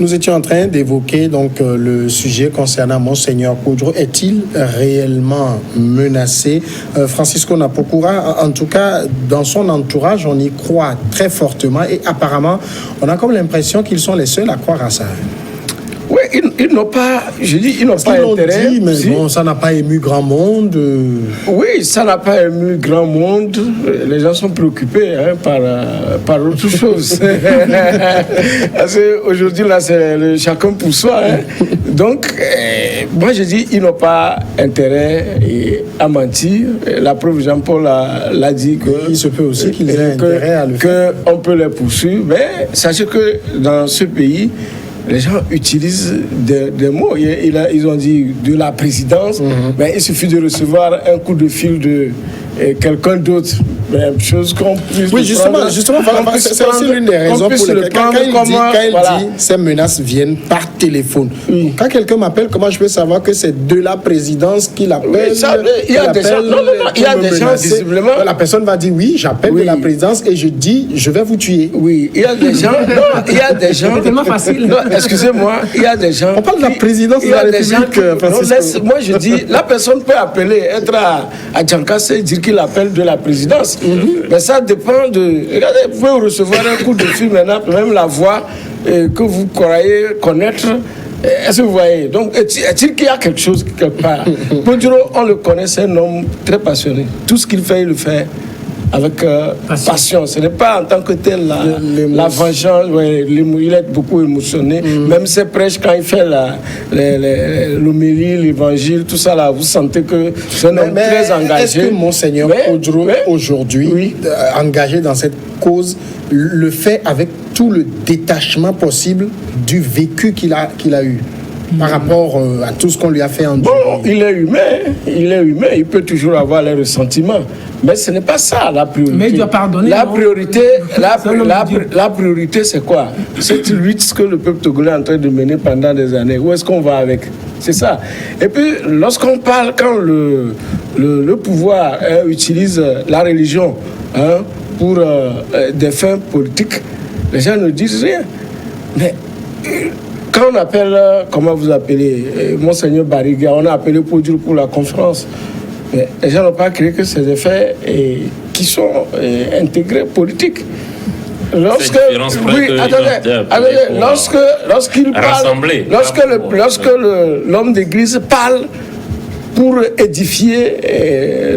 nous étions en train d'évoquer donc le sujet concernant Monseigneur Koudrou. Est-il réellement menacé? Francisco Napokura, en tout cas, dans son entourage, on y croit très fortement et apparemment, on a comme l'impression qu'ils sont les seuls à croire à ça. Oui, ils n'ont pas, je dis, ils n'ont pas intérêt. Dit, mais bon, ça n'a pas ému grand monde. Oui, ça n'a pas ému grand monde. Les gens sont préoccupés par autre chose. Parce qu'aujourd'hui, là, c'est chacun pour soi. Donc, moi, je dis, ils n'ont pas intérêt à mentir. La preuve, Jean-Paul l'a dit que... Il se peut aussi qu'ils aient intérêt à le faire. Qu'on peut les poursuivre. Mais sachez que dans ce pays, les gens utilisent des mots. Ils ont dit de la présidence, mais il suffit de recevoir un coup de fil de quelqu'un d'autre. Même chose qu'on puisse. Oui, justement, c'est aussi l'une des raisons pour lesquelles quand il dit ces menaces viennent par téléphone. Oui. Quand quelqu'un m'appelle, comment je peux savoir que c'est de la présidence qu'il appelle? Il y a des gens. Non, il y a des gens visiblement. La personne va dire oui, j'appelle de la présidence et je dis je vais vous tuer. Oui, il y a des gens. Non, il y a des gens. C'est tellement facile. Non, excusez-moi, il y a des gens. On parle de la présidence de la République. Moi, je dis, la personne peut appeler, être à Djankassé, dire qu'il appelle de la présidence. Mais ça dépend de... Regardez, vous pouvez recevoir un coup de fil maintenant, même la voix que vous croyez connaître. Est-ce que vous voyez? Donc, est-il qu'il y a quelque chose quelque part? Koudrou, on le connaît, c'est un homme très passionné. Tout ce qu'il fait, il le fait avec passion. Ce n'est pas en tant que tel la vengeance. Ouais, il est beaucoup émotionné. Même ses prêches, quand il fait l'homélie, l'évangile, tout ça, là, vous sentez que c'est un homme très engagé. Est-ce que Monseigneur Koudrou, aujourd'hui, engagé dans cette cause, le fait avec tout le détachement possible du vécu qu'il a eu par rapport à tout ce qu'on lui a fait endurer? Bon, il est humain, il peut toujours avoir les ressentiments. Mais ce n'est pas ça la priorité. Mais il doit pardonner. La priorité, c'est quoi? Cette lutte que le peuple togolais est en train de mener pendant des années. Où est-ce qu'on va avec? C'est ça. Et puis, lorsqu'on parle, quand le pouvoir utilise la religion pour des fins politiques, les gens ne disent rien. Mais quand on appelle, comment vous appelez, Monseigneur Bariga, on a appelé Koudrou pour la conférence. Mais les gens n'ont pas créé que ces effets qui sont intégrés politiques. Lorsque lorsqu'il parle, lorsque l'homme d'église parle pour édifier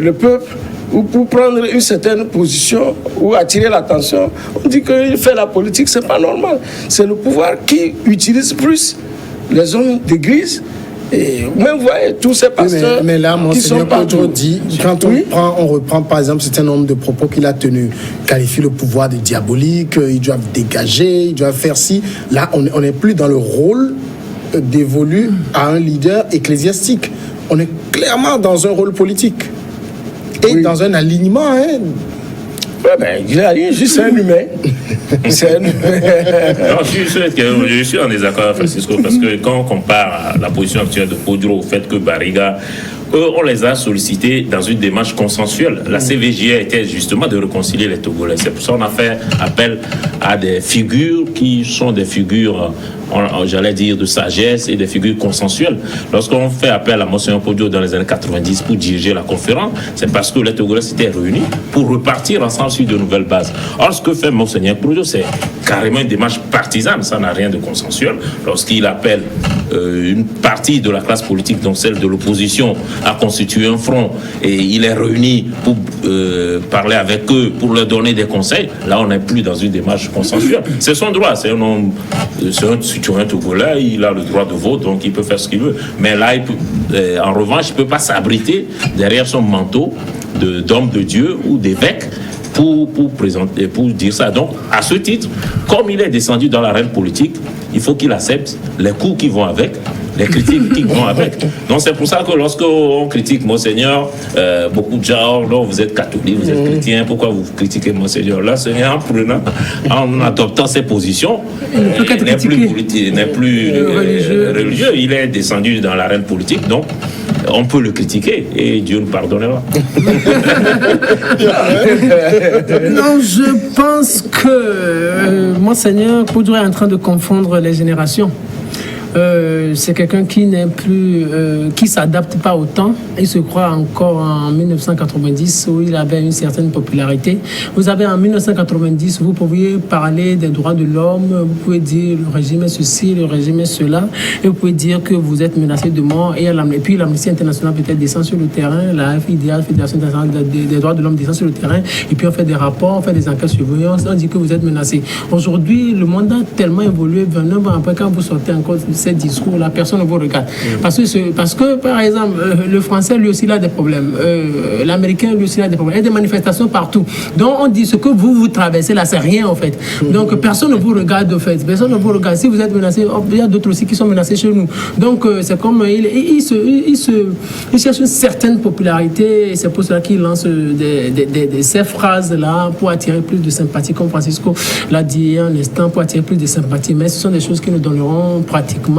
le peuple ou pour prendre une certaine position ou attirer l'attention, on dit qu'il fait la politique, c'est pas normal. C'est le pouvoir qui utilise plus les hommes d'église. Et même, vous voyez, tous ces pasteurs mais là, Monseigneur Koudrou dit, quand on reprend par exemple un certain nombre de propos qu'il a tenus, qualifie le pouvoir de diabolique, ils doivent dégager, ils doivent faire ci. Là, on n'est plus dans le rôle dévolu à un leader ecclésiastique. On est clairement dans un rôle politique. Et dans un alignement, juste un humain. Non, je suis en désaccord, Francisco, parce que quand on compare la position actuelle de Koudrou au fait que Bariga, on les a sollicités dans une démarche consensuelle. La CVJA était justement de réconcilier les Togolais. C'est pour ça qu'on a fait appel à des figures qui sont des figures, j'allais dire, de sagesse et des figures consensuelles. Lorsqu'on fait appel à Monseigneur Koudrou dans les années 90 pour diriger la conférence, c'est parce que les Togolais s'étaient réunis pour repartir ensemble sur de nouvelles bases. Or, ce que fait Monseigneur Koudrou, c'est carrément une démarche partisane. Ça n'a rien de consensuel. Lorsqu'il appelle une partie de la classe politique, donc celle de l'opposition, à constituer un front et il est réuni pour parler avec eux, pour leur donner des conseils, là on n'est plus dans une démarche consensuelle. C'est son droit, c'est un homme, c'est un citoyen togolais, il a le droit de vote, donc il peut faire ce qu'il veut. Mais là, en revanche, il ne peut pas s'abriter derrière son manteau d'homme de Dieu ou d'évêque pour présenter, pour dire ça. Donc, à ce titre, comme il est descendu dans l'arène politique, il faut qu'il accepte les coups qui vont avec. les critiques qui vont avec. Donc c'est pour ça que lorsqu'on critique Monseigneur, beaucoup de gens, oh, non, vous êtes catholique, vous êtes chrétien, pourquoi vous critiquez Monseigneur? Là, Seigneur, en adoptant ses positions, n'est plus politique, n'est plus religieux. Il est descendu dans l'arène politique, donc on peut le critiquer et Dieu nous pardonnera. Non, je pense que Monseigneur Poudre est en train de confondre les générations. C'est quelqu'un qui n'est plus, qui s'adapte pas au temps. Il se croit encore en 1990 où il avait une certaine popularité. Vous avez en 1990, vous pouviez parler des droits de l'homme, vous pouvez dire le régime est ceci, le régime est cela, et vous pouvez dire que vous êtes menacé de mort. Et puis l'Amnesty internationale peut-être descend sur le terrain, la FIDH, Fédération internationale des droits de l'homme, descend sur le terrain, et puis on fait des rapports, on fait des enquêtes surveillance, on dit que vous êtes menacé. Aujourd'hui, le monde a tellement évolué, 29 ans après, quand vous sortez encore ces discours-là, personne ne vous regarde. Parce que, par exemple, le français, lui aussi, il a des problèmes. L'américain, lui aussi, il a des problèmes. Il y a des manifestations partout. Donc, on dit ce que vous traversez là, c'est rien, en fait. Donc, personne ne vous regarde, en fait. Personne ne vous regarde. Si vous êtes menacé, il y a d'autres aussi qui sont menacés chez nous. Donc, c'est comme, il cherche une certaine popularité, et c'est pour cela qu'il lance ces phrases-là pour attirer plus de sympathie, comme Francisco l'a dit un instant, pour attirer plus de sympathie. Mais ce sont des choses qui nous donneront pratiquement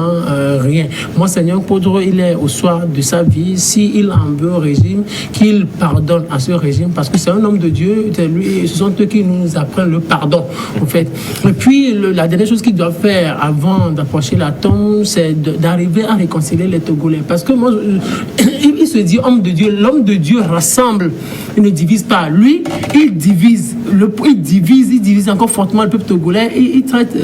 rien. Monseigneur Poudre, il est au soir de sa vie. S'il en veut au régime, qu'il pardonne à ce régime, parce que c'est un homme de Dieu. Lui, ce sont eux qui nous apprennent le pardon, en fait. Et puis, la dernière chose qu'il doit faire avant d'approcher la tombe, c'est d'arriver à réconcilier les Togolais. Parce que moi, il se dit homme de Dieu. L'homme de Dieu rassemble. Il ne divise pas. Lui, il divise. Il divise encore fortement le peuple togolais. Il traite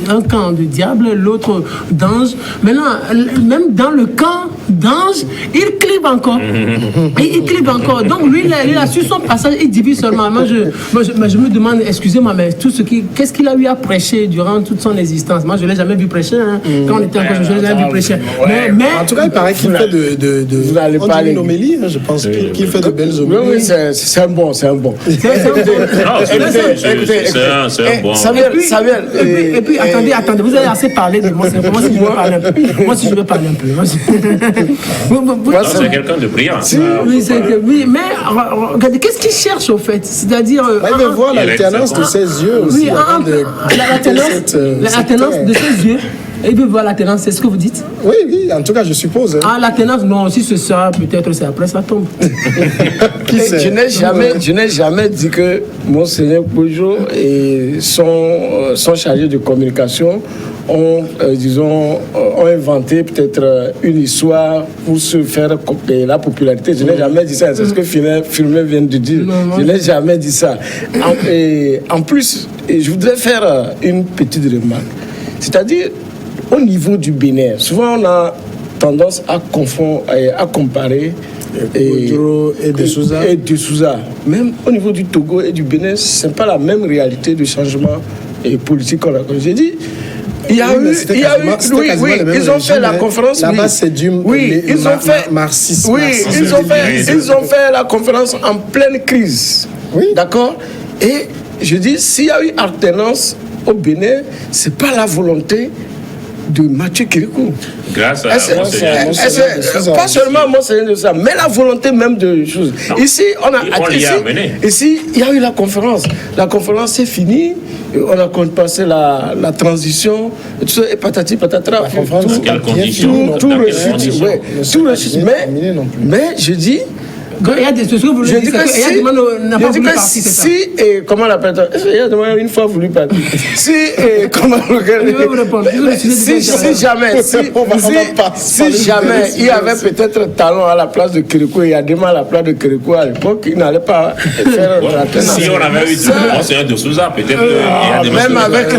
un camp de diable, l'autre d'ange. Maintenant, même dans le camp d'ange, il clive encore. Il clive encore. Donc lui, il a su son passage, il divise seulement. Moi, je me demande, excusez-moi, mais qu'est-ce qu'il a eu à prêcher durant toute son existence? Moi, je ne l'ai jamais vu prêcher. Hein. Quand on était encore, je ne l'ai jamais vu prêcher. Mais en tout cas, il paraît qu'il fait vous n'allez pas une homélie. Je pense qu'il fait de belles homélies. Oui, c'est un bon. C'est un bon. Et puis, attendez, vous avez assez parlé de moi. Moi, si je veux parler un peu. Moi, c'est quelqu'un de brillant. Oui, mais regardez, qu'est-ce qu'il cherche au fait? C'est-à-dire. Il veut voir l'alternance de ses yeux aussi. Oui, l'alternance de ses yeux. Il veut voir l'alternance, c'est ce que vous dites? Oui, en tout cas, je suppose. Ah, l'alternance, non, si c'est ça, peut-être c'est après ça tombe. Je n'ai jamais dit que Monseigneur Poudre et son chargé de communication ont inventé peut-être une histoire pour se faire la popularité. Je n'ai jamais dit ça. C'est ce que Firmin vient de dire. Je n'ai jamais dit ça. En plus, je voudrais faire une petite remarque. C'est-à-dire, au niveau du Bénin, souvent on a tendance à confondre, à comparer Poudre et de Souza. Même au niveau du Togo et du Bénin, ce n'est pas la même réalité de changement politique qu'on a. J'ai dit, ils ont fait la conférence. Là-bas, c'est du marxisme. Oui, ils ont fait la conférence en pleine crise. Oui. D'accord? Et je dis, s'il y a eu alternance au Bénin, ce n'est pas la volonté de Mathieu Kérékou. Grâce à pas seulement Monseigneur de ça, mais la volonté même de choses. Ici, ici, il y a eu la conférence. La conférence c'est fini. On a passé la transition, tout ça, et patati patatra. Tout rechute. Mais je dis. Il y a des choses que vous voulez dire. Il y a des gens n'a pas voulu partir, c'est ça. Comment on appelle ça? Il y a des gens une fois voulu partir. Comment on appelle Si jamais il y avait peut-être talent à la place de Kérékou et il y a des gens à la place de Kérékou à l'époque, il n'allait pas faire la si on avait eu du Monseigneur de Souza, peut-être même avec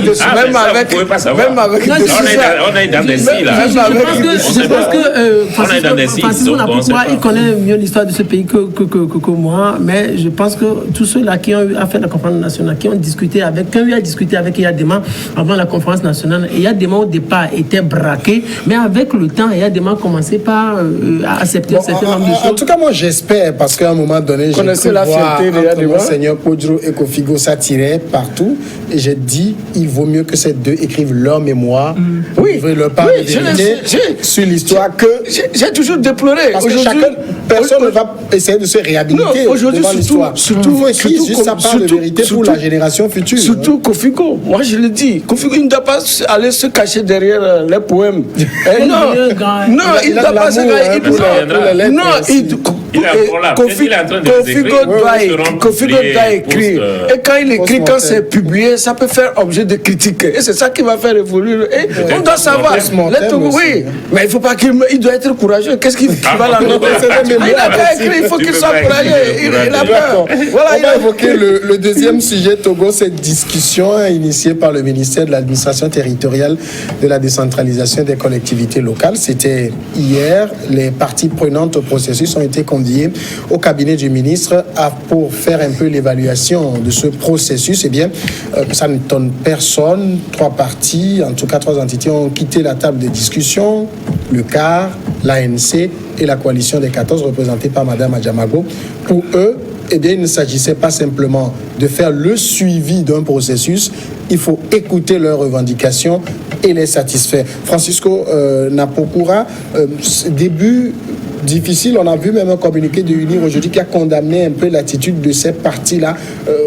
on est dans des si là. Je pense que Francisco Napoukwa, il connaît mieux l'histoire de ce pays que moi, mais je pense que tous ceux-là qui ont eu à faire la conférence nationale, qui ont discuté avec, qui ont eu à discuter avec Yadema avant la conférence nationale, et Yadema au départ était braqué, mais avec le temps, Yadema a commencé par accepter un certain nombre de choses. En tout cas, moi j'espère, parce qu'à un moment donné, j'ai pu la voir fierté de entre Yadema. Monseigneur Podro et Kofigo s'attirer partout, et j'ai dit, il vaut mieux que ces deux écrivent leur mémoire, livrer leur part de vérité sur l'histoire que... J'ai toujours déploré. Parce que chacun, personne ne va essayer de se réhabiliter devant l'histoire. Surtout, il faut écrire juste sa part de vérité pour la génération future. Surtout Kofigo. Moi, je le dis. Kofigo, il ne doit pas aller se cacher derrière les poèmes. Non, il ne doit pas se cacher. Non, Kofigo doit écrire. Et quand il écrit, quand c'est publié, ça peut faire objet de critique. Et c'est ça qui va faire évoluer. Et on doit savoir. Oui, mais il ne faut pas qu'il doit être courageux. Qu'est-ce qu'il va la noter? Il a bien écrit, il faut qu'il soit courageux. Il a peur. Voilà, on va évoquer le deuxième sujet, Togo, cette discussion initiée par le ministère de l'administration territoriale de la décentralisation des collectivités locales. C'était hier. Les parties prenantes au processus ont été conviées au cabinet du ministre pour faire un peu l'évaluation de ce processus. Eh bien, ça ne donne personne. 3 parties, en tout cas 3 entités ont quitté la table de discussion. Le CAR, l'ANC et la coalition des 14 représentée par Mme Adjamago. Pour eux, eh bien, il ne s'agissait pas simplement de faire le suivi d'un processus, il faut écouter leurs revendications et les satisfaire. Francisco Napokura, début difficile, on a vu même un communiqué de UNIR aujourd'hui qui a condamné un peu l'attitude de ces partis-là.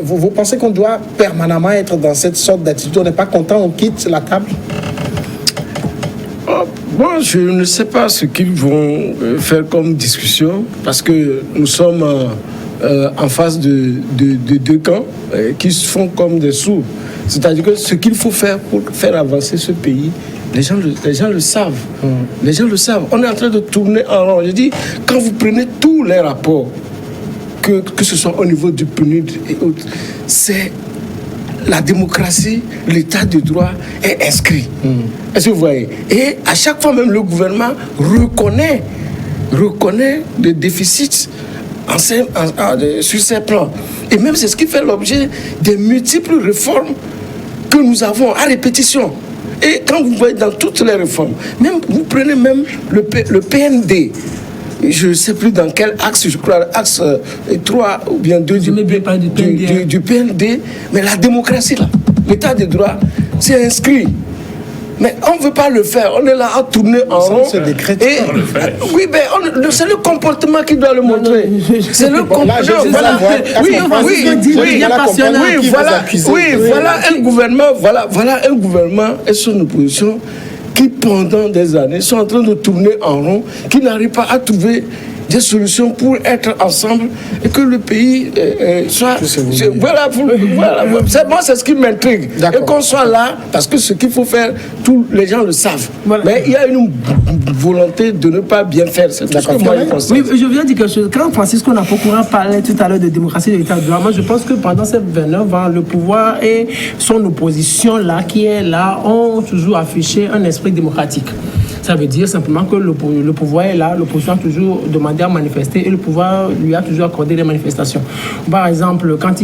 Vous pensez qu'on doit permanemment être dans cette sorte d'attitude? On n'est pas content, on quitte la table? Bon, je ne sais pas ce qu'ils vont faire comme discussion, parce que nous sommes en face de 2 camps qui se font comme des sourds. C'est-à-dire que ce qu'il faut faire pour faire avancer ce pays, les gens le savent. Les gens le savent. On est en train de tourner en rond. Je dis, quand vous prenez tous les rapports, que ce soit au niveau du PNUD et autres, c'est la démocratie, l'état de droit est inscrit. Est-ce que vous voyez? Et à chaque fois, même le gouvernement reconnaît des déficits sur ces plans. Et même c'est ce qui fait l'objet des multiples réformes que nous avons à répétition. Et quand vous voyez dans toutes les réformes, même vous prenez même le PND, je ne sais plus dans quel axe, je crois, axe 3 ou bien 2 du PND, mais la démocratie, là, l'état de droit, c'est inscrit. Mais on ne veut pas le faire. On est là à tourner en rond. C'est décrété. Oui, mais c'est le comportement qui doit le montrer. C'est le comportement. Voilà un gouvernement et son opposition qui, pendant des années, sont en train de tourner en rond, qui n'arrivent pas à trouver des solutions pour être ensemble et que le pays soit... c'est ce qui m'intrigue. Et qu'on soit là, parce que ce qu'il faut faire, tous les gens le savent. Voilà. Mais il y a une volonté de ne pas bien faire. C'est tout ce que moi je pense. Oui, je viens dire quelque chose. Quand Francisco Napokura parlait tout à l'heure de démocratie et de l'état de droit, moi je pense que pendant ces 29 ans, le pouvoir et son opposition là, qui est là, ont toujours affiché un esprit démocratique. Ça veut dire simplement que le pouvoir est là, l'opposition a toujours demandé à manifester et le pouvoir lui a toujours accordé les manifestations. Par exemple, quand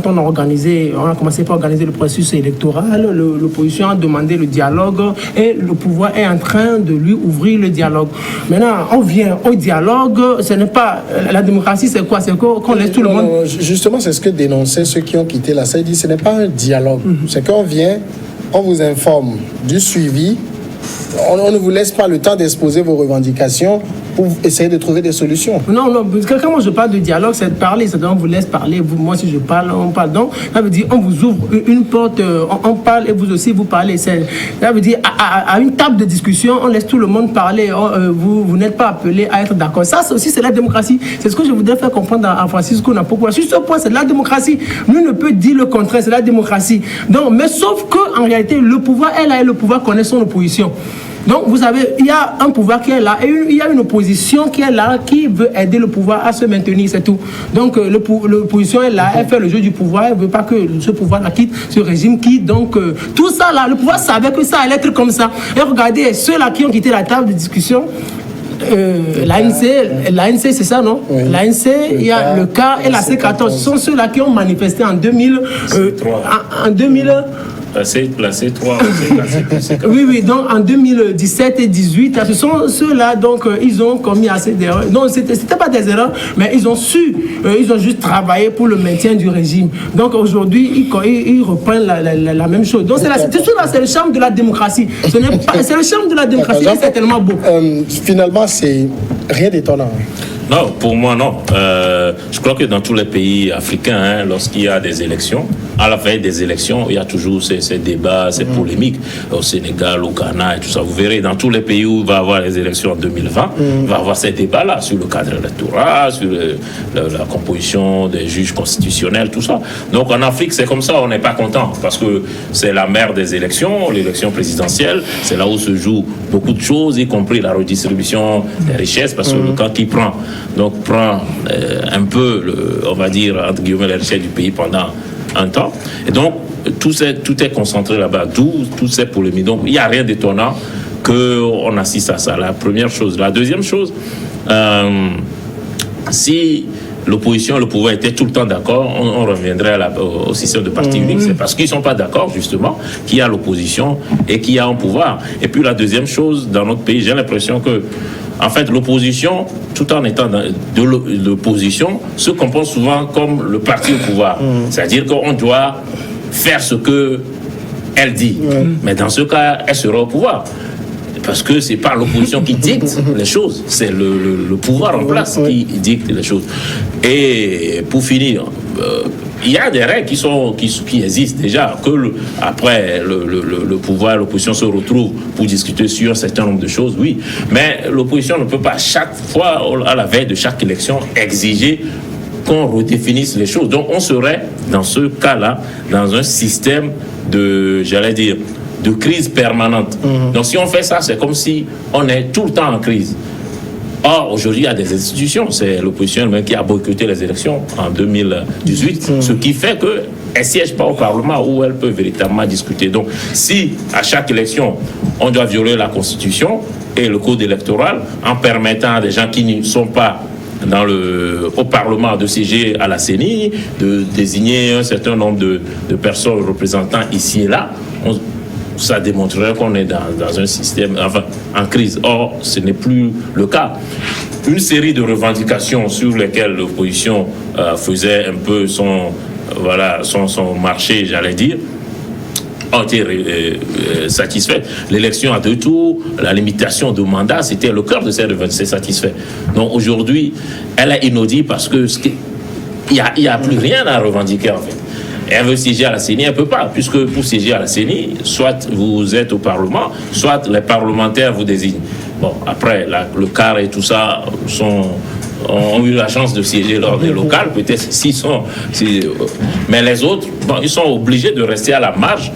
on a commencé par organiser le processus électoral, l'opposition a demandé le dialogue et le pouvoir est en train de lui ouvrir le dialogue. Maintenant, on vient au dialogue, ce n'est pas... La démocratie, c'est quoi? C'est qu'on laisse tout le monde... Justement, c'est ce que dénonçaient ceux qui ont quitté la salle. Ils disent ce n'est pas un dialogue. C'est qu'on vient, on vous informe du suivi. On ne vous laisse pas le temps d'exposer vos revendications pour essayer de trouver des solutions. Non, quand moi je parle de dialogue, c'est de parler, c'est-à-dire on vous laisse parler, moi si je parle, on parle. Donc, ça veut dire on vous ouvre une porte, on parle et vous aussi vous parlez. Ça veut dire à une table de discussion, on laisse tout le monde parler, vous n'êtes pas appelé à être d'accord. Ça aussi c'est la démocratie. C'est ce que je voudrais faire comprendre à Francisco Napokura. Sur ce point, c'est de la démocratie. Nous ne peut dire le contraire, c'est la démocratie. Donc, mais sauf qu'en réalité, le pouvoir est là et le pouvoir connaît son opposition. Donc, vous savez, il y a un pouvoir qui est là et il y a une opposition qui est là, qui veut aider le pouvoir à se maintenir, c'est tout. Donc, l'opposition est là, elle fait le jeu du pouvoir, elle ne veut pas que ce pouvoir-là quitte, ce régime quitte. Donc, tout ça là, le pouvoir savait que ça allait être comme ça. Et regardez, ceux-là qui ont quitté la table de discussion, L'ANC, c'est ça, non? Oui. L'ANC, il y a le cas et la C14. Ce sont ceux-là qui ont manifesté en 2000. En 2000. La C3, oui, donc en 2017 et 2018, ce sont ceux-là, donc ils ont commis assez d'erreurs. Non, c'était pas des erreurs, mais ils ont juste travaillé pour le maintien du régime. Donc aujourd'hui, ils reprennent la même chose. Donc c'est le charme de la démocratie. C'est le charme de la démocratie, c'est tellement beau. Finalement, c'est rien d'étonnant. Non, pour moi, non. Je crois que dans tous les pays africains, lorsqu'il y a des élections, à la veille des élections, il y a toujours ces débats, ces polémiques. Au Sénégal, au Ghana et tout ça. Vous verrez, dans tous les pays où il va y avoir les élections en 2020, il va y avoir ces débats-là sur le cadre électoral, sur la composition des juges constitutionnels, tout ça. Donc en Afrique, c'est comme ça, on n'est pas content parce que c'est la mère des élections, l'élection présidentielle. C'est là où se jouent beaucoup de choses, y compris la redistribution des richesses, parce que le camp qui prend un peu, on va dire, entre guillemets, les richesses du pays pendant un temps. Et donc, tout est concentré là-bas, d'où toutes ces polémiques. Donc, il n'y a rien d'étonnant qu'on assiste à ça. La première chose. La deuxième chose, si l'opposition et le pouvoir étaient tout le temps d'accord, on reviendrait au système de parti unique. C'est parce qu'ils ne sont pas d'accord, justement, qu'il y a l'opposition et qu'il y a un pouvoir. Et puis, la deuxième chose, dans notre pays, j'ai l'impression que en fait, l'opposition, tout en étant de l'opposition, se compose souvent comme le parti au pouvoir. C'est-à-dire qu'on doit faire ce qu'elle dit. Mais dans ce cas, elle sera au pouvoir. Parce que c'est pas l'opposition qui dicte les choses, c'est le pouvoir en place qui dicte les choses. Et pour finir, il y a des règles qui existent déjà, que après le pouvoir, l'opposition se retrouve pour discuter sur un certain nombre de choses, oui. Mais l'opposition ne peut pas chaque fois, à la veille de chaque élection, exiger qu'on redéfinisse les choses. Donc on serait, dans ce cas-là, dans un système de crise permanente. Donc si on fait ça, c'est comme si on est tout le temps en crise. Or, aujourd'hui, il y a des institutions. C'est l'opposition même qui a boycotté les élections en 2018, ce qui fait qu'elle ne siège pas au Parlement où elle peut véritablement discuter. Donc, si à chaque élection, on doit violer la Constitution et le code électoral en permettant à des gens qui ne sont pas au Parlement de siéger à la CENI, de désigner un certain nombre de personnes représentant ici et là, ça démontrerait qu'on est dans un système en crise. Or, ce n'est plus le cas. Une série de revendications sur lesquelles l'opposition faisait un peu son marché, j'allais dire, ont été satisfaites. L'élection à 2 tours, la limitation de mandat, c'était le cœur de ces revendications, c'est satisfait. Donc aujourd'hui, elle est inaudible parce que il y a plus rien à revendiquer en fait. Elle veut siéger à la CENI, elle ne peut pas, puisque pour siéger à la CENI, soit vous êtes au Parlement, soit les parlementaires vous désignent. Bon, après, le CAR et tout ça ont eu la chance de siéger lors des locales, peut-être mais les autres, ils sont obligés de rester à la marge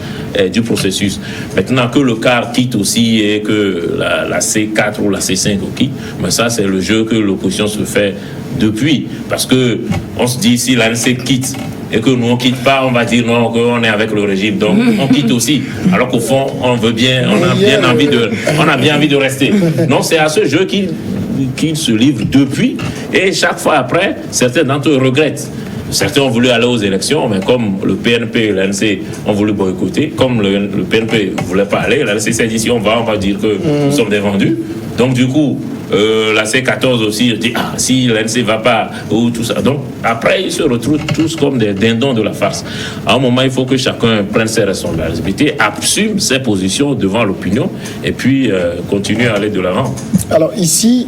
du processus. Maintenant que le CAR quitte aussi et que la C4 ou la C5 quitte, mais ça c'est le jeu que l'opposition se fait depuis, parce que on se dit si l'ANC quitte et que nous on quitte pas, on va dire non, qu'on est avec le régime, donc on quitte aussi, alors qu'au fond on a bien envie de rester. Non, c'est à ce jeu qu'ils se livrent depuis, et chaque fois après, certains d'entre eux regrettent. Certains ont voulu aller aux élections, mais comme le PNP et l'ANC ont voulu boycotter, comme le PNP ne voulait pas aller, l'ANC s'est dit si on va dire que nous sommes des vendus. Donc du coup, la C14 aussi dit si l'ANC ne va pas, ou tout ça. Donc après, ils se retrouvent tous comme des dindons de la farce. À un moment, il faut que chacun prenne ses responsabilités, assume ses positions devant l'opinion, et puis continue à aller de l'avant. Alors ici,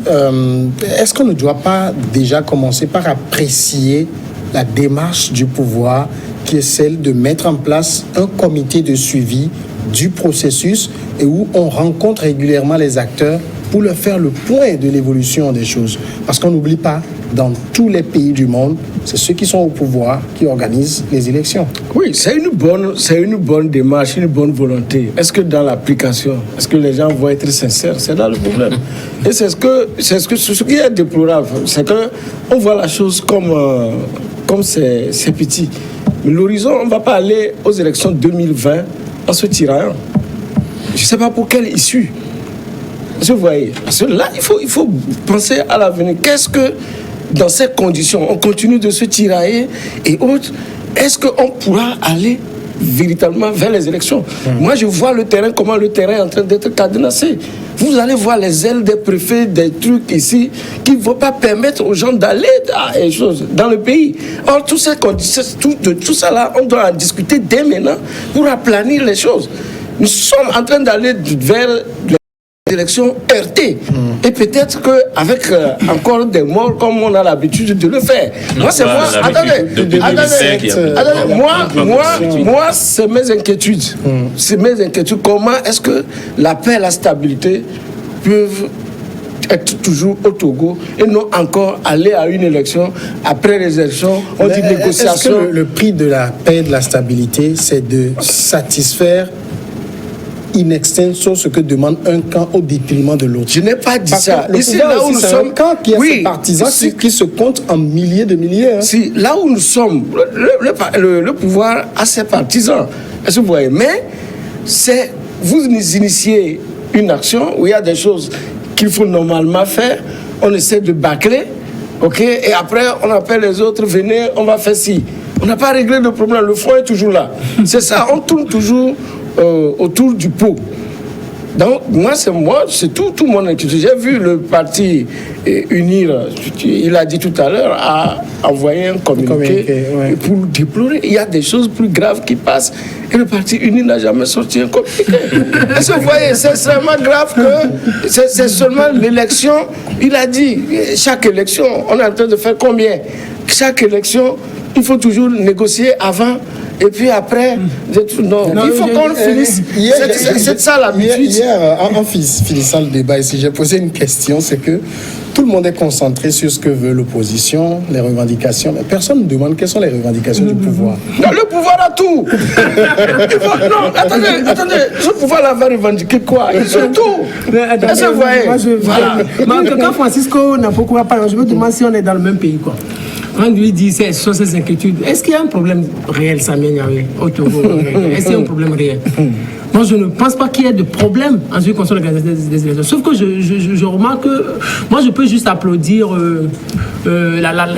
est-ce qu'on ne doit pas déjà commencer par apprécier la démarche du pouvoir, qui est celle de mettre en place un comité de suivi du processus et où on rencontre régulièrement les acteurs pour leur faire le point de l'évolution des choses. Parce qu'on n'oublie pas, dans tous les pays du monde, c'est ceux qui sont au pouvoir qui organisent les élections. Oui, c'est une bonne démarche, une bonne volonté. Est-ce que dans l'application, est-ce que les gens vont être sincères? C'est là le problème. Et c'est ce qui est déplorable, c'est qu'on voit la chose comme c'est petit. Mais l'horizon, on ne va pas aller aux élections 2020 en se tiraillant. Je ne sais pas pour quelle issue. Vous voyez, parce que là, il faut penser à l'avenir. Qu'est-ce que, dans ces conditions, on continue de se tirailler et autres, est-ce qu'on pourra aller véritablement vers les élections? Moi, je vois le terrain, comment le terrain est en train d'être cadenassé. Vous allez voir les ailes des préfets, des trucs ici, qui ne vont pas permettre aux gens d'aller dans le pays. Or, tout ça là, on doit en discuter dès maintenant pour aplanir les choses. Nous sommes en train d'aller vers les élections heurtées. Et peut-être qu'avec encore des morts, comme on a l'habitude de le faire. Moi, c'est moi. Attendez, moi, c'est mes inquiétudes. C'est mes inquiétudes. Comment est-ce que la paix et la stabilité peuvent être toujours au Togo et non encore aller à une élection, après les élections, on dit négociation. Est-ce que le prix de la paix et de la stabilité, c'est de satisfaire in extenso ce que demande un camp au détriment de l'autre? Je n'ai pas dit ça. Ici, là où nous sommes, un camp qui a ses partisans qui se comptent en milliers de milliers. Hein. Si, là où nous sommes, le pouvoir a ses partisans. Est-ce que vous voyez? Mais vous initiez une action où il y a des choses qu'il faut normalement faire. On essaie de bâcler, ok? Et après, on appelle les autres, venez, on va faire ci. On n'a pas réglé le problème. Le fond est toujours là. C'est ça, on tourne toujours autour du pot. Donc, c'est tout mon inquiétude. J'ai vu le parti Unir, il a dit tout à l'heure, a envoyé un communiqué pour déplorer. Il y a des choses plus graves qui passent et le parti Unir n'a jamais sorti un communiqué. Est-ce que vous voyez, c'est extrêmement grave que c'est seulement l'élection. Il a dit, chaque élection, on est en train de faire combien? Chaque élection, il faut toujours négocier avant. Et puis après, non, il faut qu'on finisse. C'est ça l'habitude. Hier, en finissant le débat ici, j'ai posé une question, c'est que tout le monde est concentré sur ce que veut l'opposition, les revendications, mais personne ne demande quelles sont les revendications du pouvoir. Non, le pouvoir a tout. Non, attendez, le pouvoir là va revendiquer quoi? Ils ont tout. Est-ce que vous voyez? Voilà. Mais quand Francisco n'a pas quoi parler, je me demande si on est dans le même pays, quoi. Quand lui dit ce sont ses inquiétudes, est-ce qu'il y a un problème réel, Samia Niawe, au Togo? Est-ce qu'il y a un problème réel? Moi, je ne pense pas qu'il y ait de problème en ce qui concerne l'organisation des élections. Sauf que je remarque que moi, je peux juste applaudir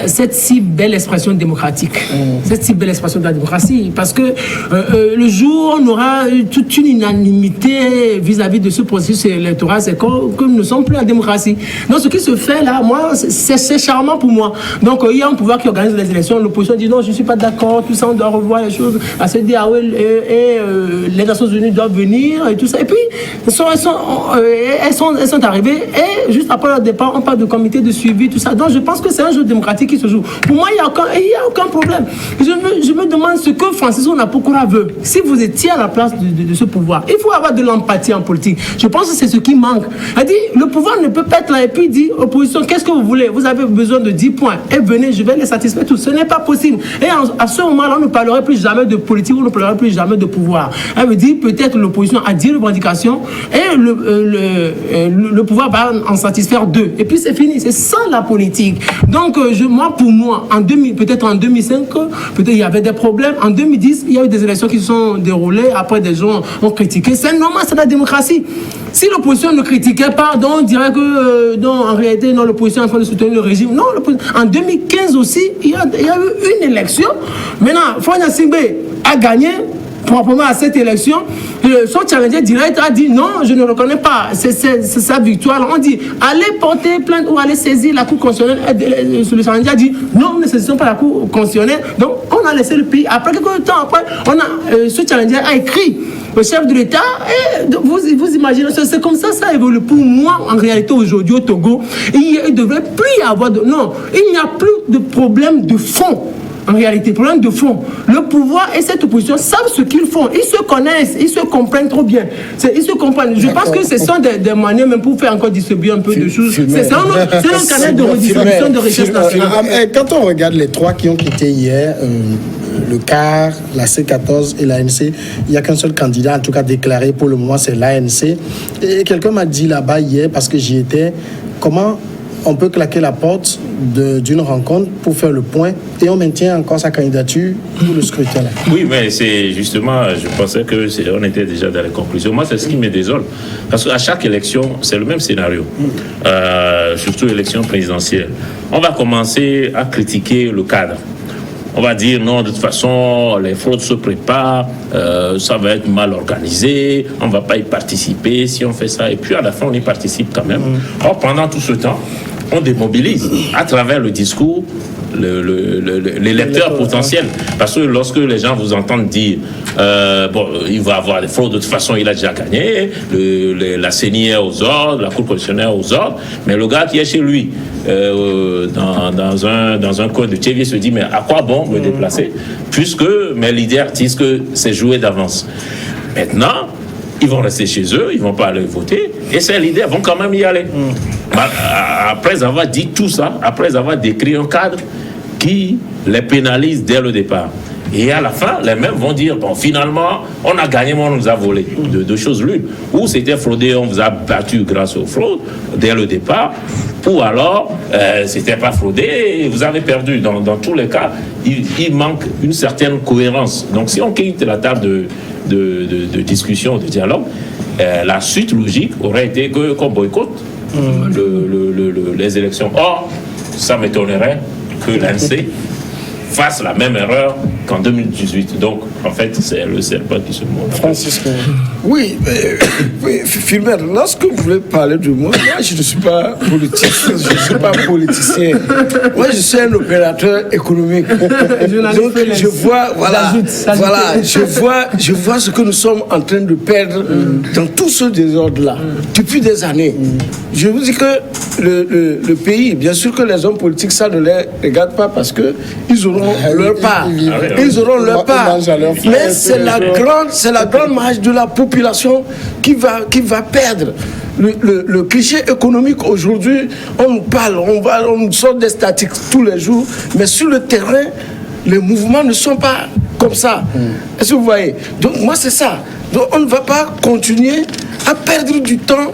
cette si belle expression démocratique. Cette si belle expression de la démocratie. Parce que le jour où on aura toute une unanimité vis-à-vis de ce processus électoral, c'est que nous ne sommes plus en démocratie. Donc, ce qui se fait là, moi, c'est charmant pour moi. Donc, il y a un pouvoir qui organise les élections. L'opposition dit non, je ne suis pas d'accord, tout ça, on doit revoir les choses. À se dire, les Nations Unies doivent venir et tout ça. Et puis, elles sont arrivées et juste après leur départ, on parle de comité de suivi, tout ça. Donc, je pense que c'est un jeu démocratique qui se joue. Pour moi, il n'y a aucun problème. Je me demande ce que Francisco Napokora veut. Si vous étiez à la place de ce pouvoir, il faut avoir de l'empathie en politique. Je pense que c'est ce qui manque. Elle dit, le pouvoir ne peut pas être là et puis dit, opposition, qu'est-ce que vous voulez? Vous avez besoin de 10 points. Et venez, je vais les satisfaire tous. Ce n'est pas possible. Et à ce moment-là, on ne parlerait plus jamais de politique, on ne parlerait plus jamais de pouvoir. Elle me dit, peut-être l'opposition a 10 revendications et le pouvoir va en satisfaire 2. Et puis c'est fini. C'est ça la politique. Donc, pour moi, peut-être en 2005, peut-être il y avait des problèmes. En 2010, il y a eu des élections qui se sont déroulées. Après, des gens ont critiqué. C'est normal, c'est la démocratie. Si l'opposition ne critiquait pas, donc on dirait que en réalité, non, l'opposition est en train de soutenir le régime. Non, en 2015 aussi, il y a eu une élection. Maintenant, Fouana Singbe a gagné proprement à cette élection. Son challenger direct a dit non, je ne reconnais pas. C'est sa victoire. On dit allez porter plainte ou allez saisir la Cour constitutionnelle. Le challenger a dit non, nous ne saisissons pas la Cour constitutionnelle. Donc on a laissé le pays. Après quelques temps après, ce challenger a écrit au chef de l'État et vous imaginez, c'est comme ça évolue. Pour moi, en réalité, aujourd'hui au Togo, il ne devrait plus y avoir il n'y a plus de problème de fond. En réalité, problème de fond. Le pouvoir et cette opposition savent ce qu'ils font. Ils se connaissent, ils se comprennent trop bien. Ils se comprennent. Je pense que ce sont des manières même pour faire encore distribuer un peu de choses. C'est un canal de redistribution de richesse nationale. Quand on regarde les trois qui ont quitté hier, le CAR, la C14 et l'ANC, il n'y a qu'un seul candidat, en tout cas déclaré pour le moment, c'est l'ANC. Et quelqu'un m'a dit là-bas hier, parce que j'y étais, comment on peut claquer la porte d'une rencontre pour faire le point et on maintient encore sa candidature pour le scrutin. Oui, mais c'est justement, je pensais qu'on était déjà dans les conclusions. Moi, c'est ce qui me désole. Parce qu'à chaque élection, c'est le même scénario. Surtout élection présidentielle. On va commencer à critiquer le cadre. On va dire non, de toute façon, les fraudes se préparent, ça va être mal organisé, on ne va pas y participer si on fait ça. Et puis à la fin, on y participe quand même. Or, pendant tout ce temps, on démobilise à travers le discours les lecteurs potentiels. Parce que lorsque les gens vous entendent dire il va avoir des fraudes, de toute façon il a déjà gagné, la CENI est aux ordres, la Cour constitutionnelle est aux ordres, mais le gars qui est chez lui dans un coin de Tchévier se dit mais à quoi bon me déplacer puisque mes leaders disent que c'est joué d'avance. Maintenant, ils vont rester chez eux, ils ne vont pas aller voter, et ces leaders vont quand même y aller. Après avoir dit tout ça, après avoir décrit un cadre qui les pénalise dès le départ. Et à la fin, les mêmes vont dire, bon, finalement, on a gagné, mais on nous a volé. Deux choses l'une. Ou c'était fraudé, on vous a battu grâce aux fraudes dès le départ, ou alors, c'était pas fraudé et vous avez perdu. Dans tous les cas, il manque une certaine cohérence. Donc, si on quitte la table de discussion, de dialogue, la suite logique aurait été qu'on boycotte les élections. Or, ça m'étonnerait que l'ANC fasse la même erreur qu'en 2018. Donc, en fait, c'est le serpent qui se montre. Francisco. Oui, Fulbert, lorsque vous voulez parler de moi, je ne suis pas politique, je ne suis pas politicien. Moi, je suis un opérateur économique. Donc, je vois, je vois ce que nous sommes en train de perdre dans tout ce désordre-là, depuis des années. Je vous dis que le pays, bien sûr que les hommes politiques, ça ne les regarde pas parce qu'ils auront leur part. Ils auront leur part. Mais c'est la grande marge de la population qui va perdre. Le cliché économique aujourd'hui, on nous parle, on nous sort des statistiques tous les jours, mais sur le terrain, les mouvements ne sont pas comme ça. Est-ce que vous voyez? Donc moi c'est ça. Donc on ne va pas continuer à perdre du temps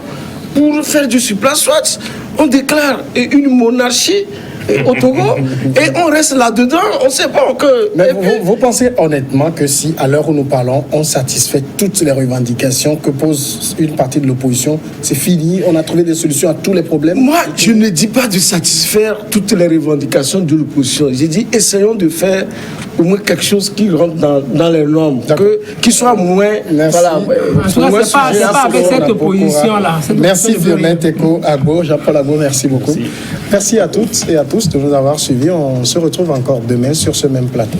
pour faire du surplace. Soit on déclare une monarchie au Togo et on reste là-dedans, on ne sait pas que... Mais vous pensez honnêtement que si, à l'heure où nous parlons, on satisfait toutes les revendications que pose une partie de l'opposition, c'est fini, on a trouvé des solutions à tous les problèmes? Moi, je ne dis pas de satisfaire toutes les revendications de l'opposition. J'ai dit, essayons de faire au moins quelque chose qui rentre dans les normes, qui soit moins... Merci. Voilà, c'est pas avec cette opposition-là. Merci Firmin Teko Agbo, Jean-Paul Agbo, merci beaucoup. Merci à toutes et à tous de nous avoir suivis. On se retrouve encore demain sur ce même plateau.